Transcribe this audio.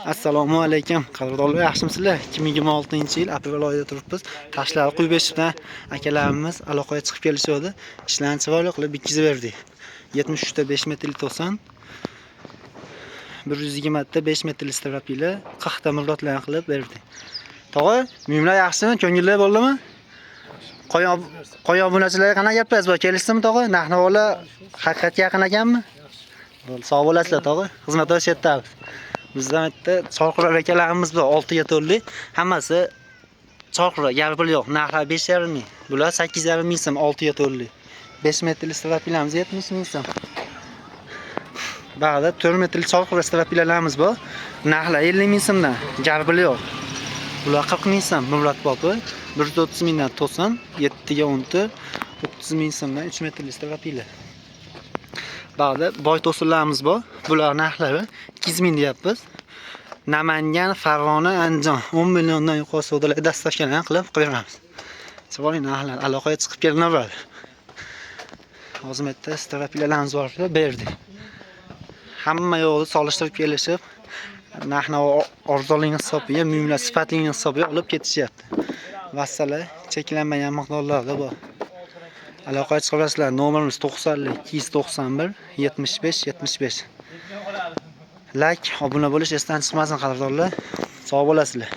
Assalomu alaykum. Qadrdonlar, yaxshimisizlar? 2026-yil aprel oyida turibmiz. Tashlar quyib eshitdan akalarimiz aloqaga chiqib kelishdi. Ishlarni chiroyli qilib bitkizib berdik. 73 ta 5 metrli to'san, 120 ta 5 metrli strapila, 40 ta murdatlarni qilib berdi. Tog'a, muyimlar yaxshimi? Ko'ngillar bo'ldimi? Qo'y obunachilarga qanaqa gaplarsiz bor? Kelishdimi tog'a? Narx-navolar haqiqatga yaqin ekanmi? Sog' bo'lasizlar tog'a. Xizmat o'shatamiz. Bizdan bitta Chorqura akalarimiz bor, 6 ga to'lli. Hammasi Chorqura, yarbil yo'q. Narxlar 5,5 ming. Bular 8,5 ming so'm 6 ga to'lli. 5 metrli strapilamiz 70 ming so'm. Ba'da 4 metrli Chorqura strapilalarimiz bor. Narxlar 50 ming so'mdan, yarbil yo'q. Bular 40 ming so'm, murvat bopi. 130 mingdan to'san, 7 ga 14, 30 ming so'mdan 3 metrli strapila. Ba'da boy to'sinlarimiz bor. Bular narxlari 200 ming deyapmiz. Namangan, Farg'ona, Andijon 10 milliondan yuqori savdolar dastavkalarni qilib qo'yamiz. Chiroyli narxlar aloqaga chiqib kelinaveradi. Hozir bitta strapilalarimiz bor, berdi. Hamma yo'lni solishtirib kelishib, narx-navo arzonligi hisobiga, muyimlar sifatligi hisobiga olib ketishyapti. Vassalar cheklanmagan miqdorlarda bor. Aloqaga chiqasizlar. Nomerimiz 90 291 75 75. Like, obuna bo'lish esdan chiqmasin qadrdonlar. Sog' bo'lasizlar.